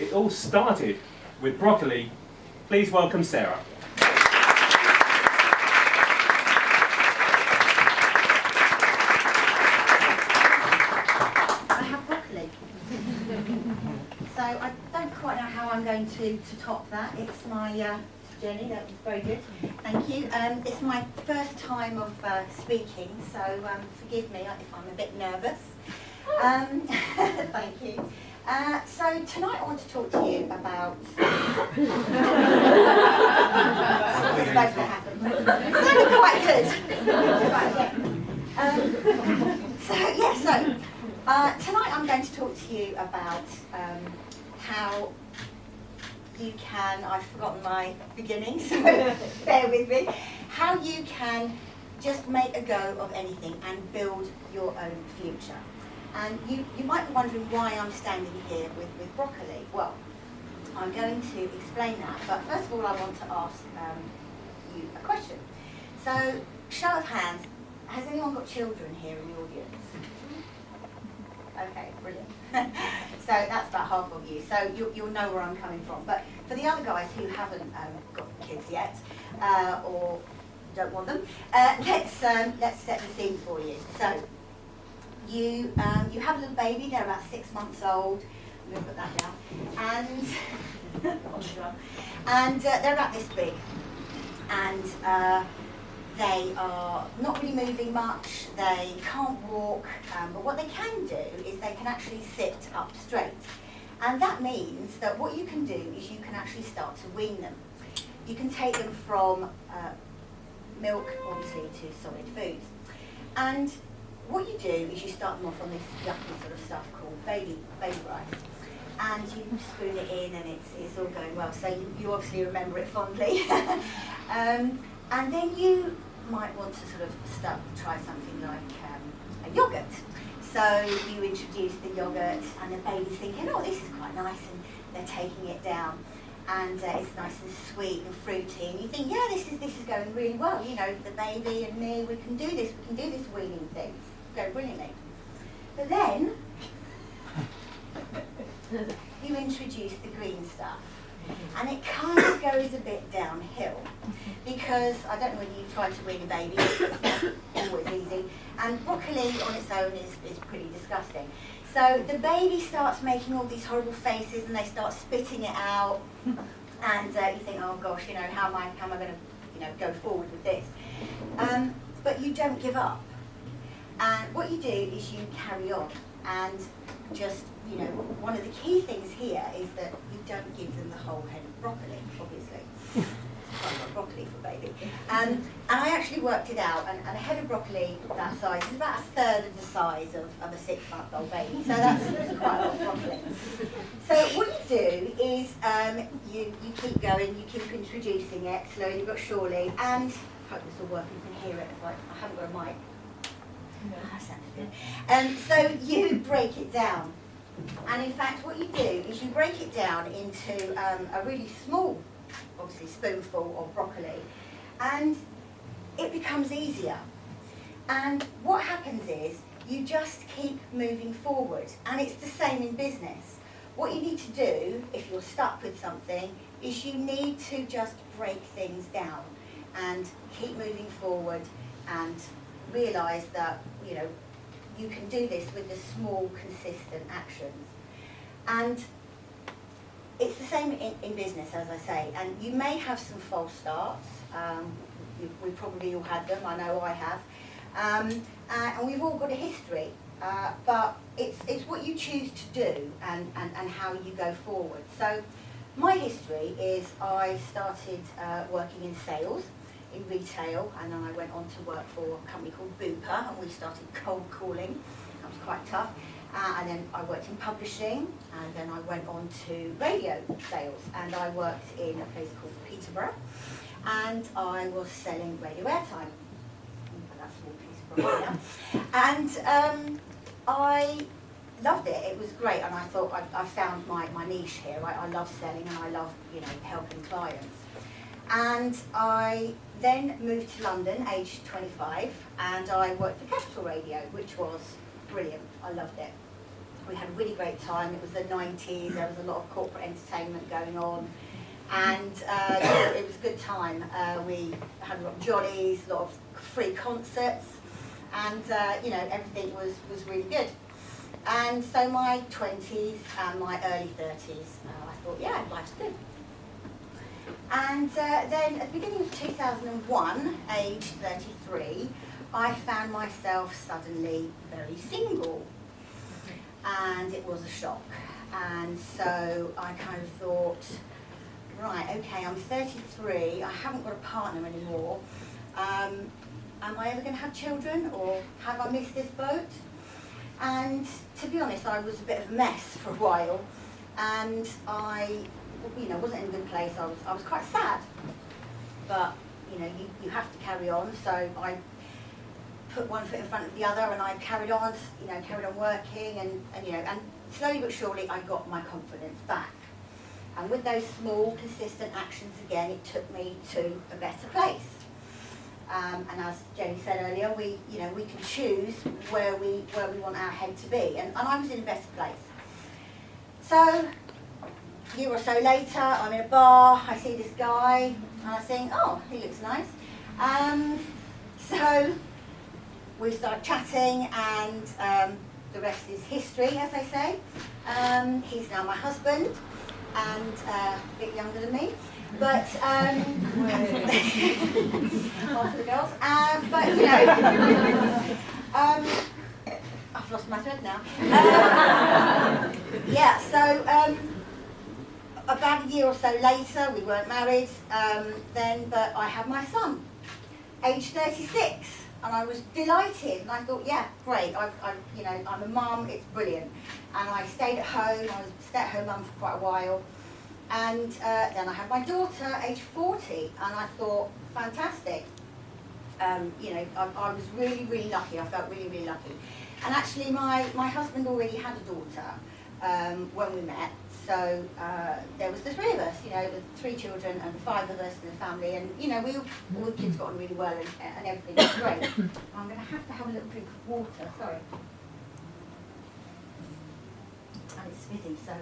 it all started with broccoli. Please welcome Sarah. I have broccoli. So I don't quite know how I'm going to top that. It's my, Jenny, that was very good. Thank you. It's my first time of speaking, so forgive me if I'm a bit nervous. Thank you. So tonight I want to talk to you about what's supposed to happen. It's sounded quite good. Tonight I'm going to talk to you about how you can, I've forgotten my beginning, so bear with me, how you can just make a go of anything and build your own future. And you might be wondering why I'm standing here with broccoli. Well, I'm going to explain that, but first of all I want to ask you a question. So, show of hands, has anyone got children here in the audience? Okay, brilliant. So that's about half of you, so you'll know where I'm coming from. But for the other guys who haven't got kids yet, or don't want them, let's set the scene for you. So, you have a little baby, they're about 6 months old. I'm going to put that down. And they're about this big. And they are not really moving much, they can't walk, but what they can do is they can actually sit up straight. And that means that what you can do is you can actually start to wean them. You can take them from milk, obviously, to solid foods. And what you do is you start them off on this yucky sort of stuff called baby rice. And you spoon it in and it's all going well. So you obviously remember it fondly. And then you might want to sort of try something like a yogurt. So you introduce the yogurt and the baby's thinking, oh, this is quite nice, and they're taking it down. And it's nice and sweet and fruity, and you think, yeah, this is going really well. You know, the baby and me, we can do this weaning thing. Go brilliantly. But then you introduce the green stuff, and it kind of goes a bit downhill, because I don't know whether you've tried to wean a baby, it's not always easy, and broccoli on its own is pretty disgusting. So the baby starts making all these horrible faces and they start spitting it out, and you think, oh gosh, you know, how am I going to, you know, go forward with this? But you don't give up. And what you do is you carry on, and just, you know, one of the key things here is that you don't give them the whole head of broccoli, obviously. It's quite a lot of broccoli for a baby. And I actually worked it out, and a head of broccoli that size is about a third of the size of a 6-month-old baby. So that's quite a lot of broccoli. So what you do is you keep going, you keep introducing it slowly but surely, and I hope this will work, you can hear it if I haven't got a mic. No. That sounded good. So you break it down, and in fact what you do is you break it down into a really small, obviously, spoonful of broccoli, and it becomes easier. And what happens is you just keep moving forward, and it's the same in business. What you need to do if you're stuck with something is you need to just break things down and keep moving forward and realise that, you know, you can do this with the small, consistent actions. And it's the same in business, as I say, and you may have some false starts. We probably all had them, I know I have. And we've all got a history, but it's what you choose to do and how you go forward. So my history is I started working in sales, in retail, and then I went on to work for a company called Bupa, and we started cold calling. That was quite tough. And then I worked in publishing, and then I went on to radio sales, and I worked in a place called Peterborough, and I was selling radio airtime. That's a small piece of broccoli. And I loved it. It was great, and I thought I found my niche here. I love selling, and I love, you know, helping clients. And I then moved to London, aged 25, and I worked for Capital Radio, which was brilliant. I loved it. We had a really great time. It was the 90s, there was a lot of corporate entertainment going on. And it was a good time. We had a lot of jollies, a lot of free concerts, and everything was really good. And so my 20s and my early 30s, I thought, yeah, life's good. And then at the beginning of 2001, age 33, I found myself suddenly very single. And it was a shock. And so I kind of thought, right, okay, I'm 33, I haven't got a partner anymore. Am I ever going to have children, or have I missed this boat? And to be honest, I was a bit of a mess for a while, and I wasn't in a good place. I was quite sad, but you have to carry on. So I put one foot in front of the other, and I carried on, carried on working, and slowly but surely I got my confidence back. And with those small, consistent actions again, it took me to a better place. And as Jenny said earlier, we can choose where we want our head to be. And I was in a better place. So, a year or so later, I'm in a bar, I see this guy, and I think, oh, he looks nice. So, we start chatting, and the rest is history, as they say. He's now my husband, and a bit younger than me, but half of the girls. But I've lost my thread now. Yeah. So about a year or so later, we weren't married then, but I had my son, age 36. And I was delighted, and I thought, yeah, great. I'm a mum. It's brilliant. And I stayed at home. I was a stay-at-home mum for quite a while, and then I had my daughter, age 40, and I thought, fantastic. I was really, really lucky. I felt really, really lucky. And actually, my husband already had a daughter when we met. So there was the three of us, the 3 children and 5 of us in the family, and all the kids got on really well, and everything was great. I'm going to have a little drink of water, sorry. And it's fizzy, so.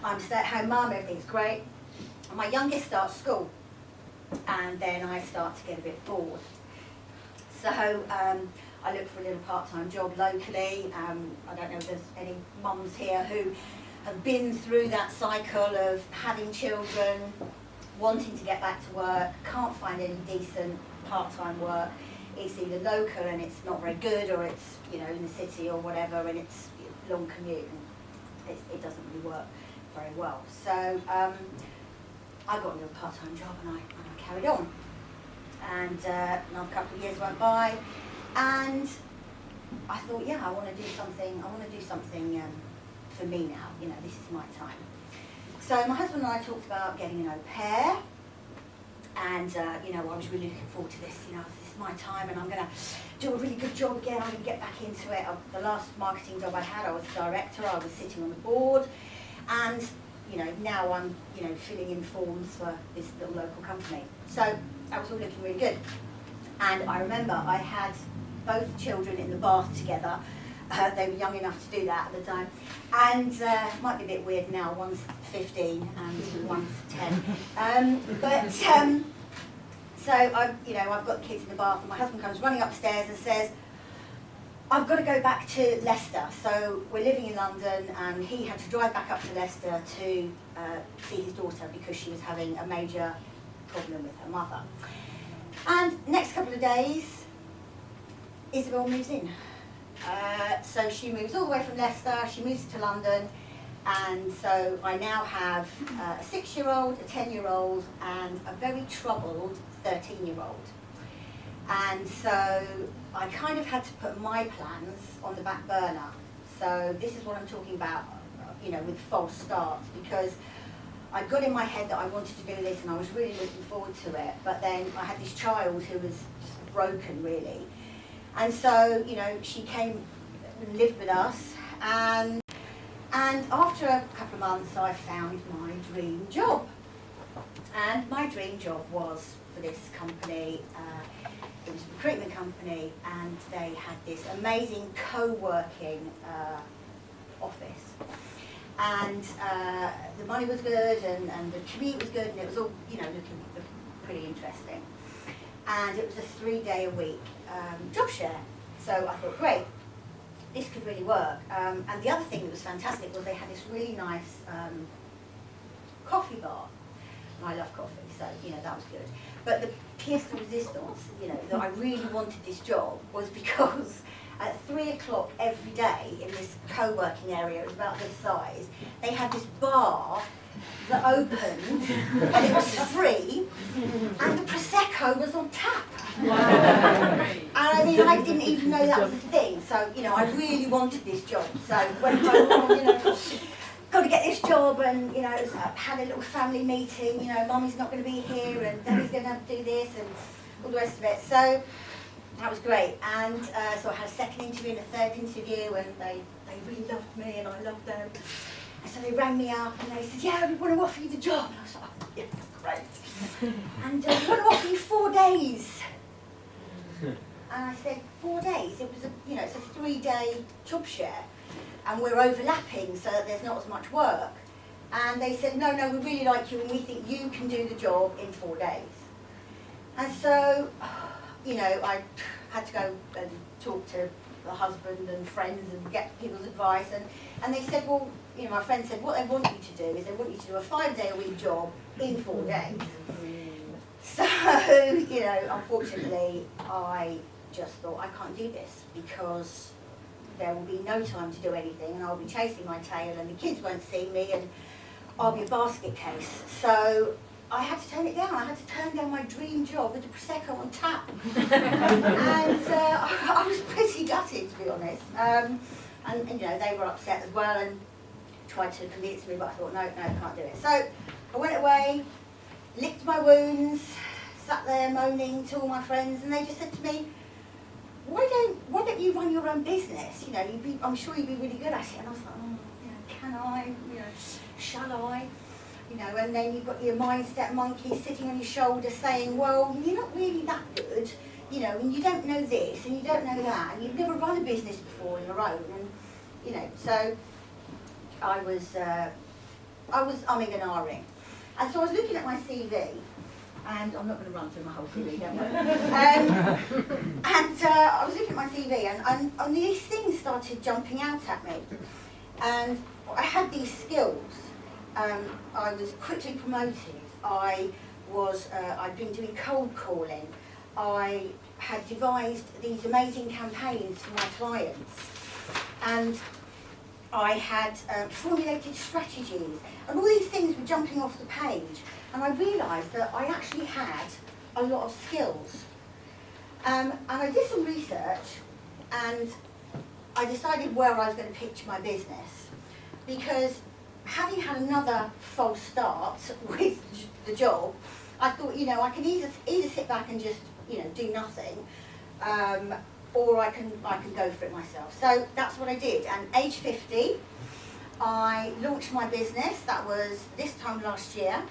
I'm a stay-at-home mum, everything's great. And my youngest starts school, and then I start to get a bit bored. So I looked for a little part-time job locally. I don't know if there's any mums here who have been through that cycle of having children, wanting to get back to work, can't find any decent part-time work. It's either local and it's not very good, or it's in the city or whatever, and it's long commute. And it doesn't really work very well. So I got a little part-time job, and I carried on. And another couple of years went by, and I thought, yeah, I want to do something. I want to do something for me now. This is my time. So my husband and I talked about getting an au pair, and I was really looking forward to this. This is my time, and I'm going to do a really good job again. I'm going to get back into it. The last marketing job I had, I was a director. I was sitting on the board, and now I'm filling in forms for this little local company. So that was all looking really good. And I remember I had both children in the bath together. They were young enough to do that at the time. And it might be a bit weird now, one's 15 and one's 10. So I've got the kids in the bath, and my husband comes running upstairs and says, I've got to go back to Leicester. So we're living in London, and he had to drive back up to Leicester to see his daughter because she was having a major problem with her mother. And next couple of days, Isabel moves in. So she moves all the way from Leicester, she moves to London, and so I now have a 6-year-old, a 10-year-old, and a very troubled 13-year-old. And so I kind of had to put my plans on the back burner. So this is what I'm talking about, with false starts, because I got in my head that I wanted to do this, and I was really looking forward to it. But then I had this child who was just broken, really. And so, she came and lived with us, and after a couple of months, I found my dream job. And my dream job was for this company. It was recruitment company, and they had this amazing co-working office. And the money was good, and the commute was good, and it was all, looking pretty interesting. And it was a 3-day-a-week job share. So I thought, great, this could really work. And the other thing that was fantastic was they had this really nice coffee bar. And I love coffee, so, that was good. But the pièce de résistance, that I really wanted this job was because at 3 o'clock every day in this co-working area, it was about this size, they had this bar that opened, and it was free, and the Prosecco was on tap. And I mean, I didn't even know that was a thing, so, I really wanted this job. So when I got to get this job, and, I had a little family meeting, Mummy's not going to be here, and Daddy's going to have to do this, and all the rest of it. So that was great. And so I had a second interview and a third interview, and they really loved me, and I loved them. And so they rang me up and they said, yeah, we want to offer you the job. And I was like, oh, yeah, great. And we want to offer you 4 days. And I said, 4 days? It was it's a 3-day job share, and we're overlapping so that there's not as much work. And they said, no, we really like you, and we think you can do the job in 4 days. And so, I had to go and talk to the husband and friends and get people's advice, and they said, well, my friend said, what they want you to do is they want you to do a 5-day-a-week job in 4 days. So, unfortunately, I just thought, I can't do this, because there will be no time to do anything, and I'll be chasing my tail, and the kids won't see me, and I'll be a basket case. So I had to turn it down. I had to turn down my dream job with the Prosecco on tap. And I was pretty gutted, to be honest. And they were upset as well, and tried to convince me, but I thought, no, can't do it. So I went away, licked my wounds, sat there moaning to all my friends, and they just said to me, why don't you run your own business? I'm sure you'd be really good at it. And I was like, can I? Shall I? And then you've got your mindset monkey sitting on your shoulder saying, well, you're not really that good, and you don't know this, and you don't know that, and you've never run a business before on your own, and, so I was umming and ahhing. And so I was looking at my CV, and I'm not going to run through my whole CV, don't I? I was looking at my CV, and these things started jumping out at me. And I had these skills. I was quickly promoted. I'd been doing cold calling. I had devised these amazing campaigns for my clients. And I had formulated strategies, and all these things were jumping off the page, and I realised that I actually had a lot of skills. And I did some research, and I decided where I was going to pitch my business, because having had another false start with the job, I thought, I can either sit back and just, do nothing, or I can go for it myself. So that's what I did. And age 50, I launched my business. That was this time last year.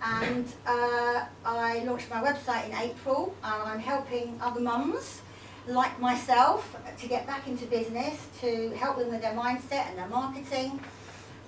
And I launched my website in April, and I'm helping other mums like myself to get back into business, to help them with their mindset and their marketing.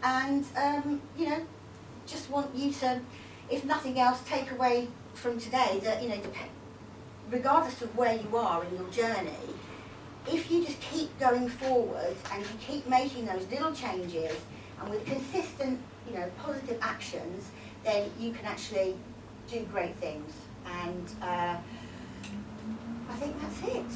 And, just want you to, if nothing else, take away from today that, regardless of where you are in your journey, if you just keep going forward and you keep making those little changes, and with consistent, positive actions, then you can actually do great things. And I think that's it.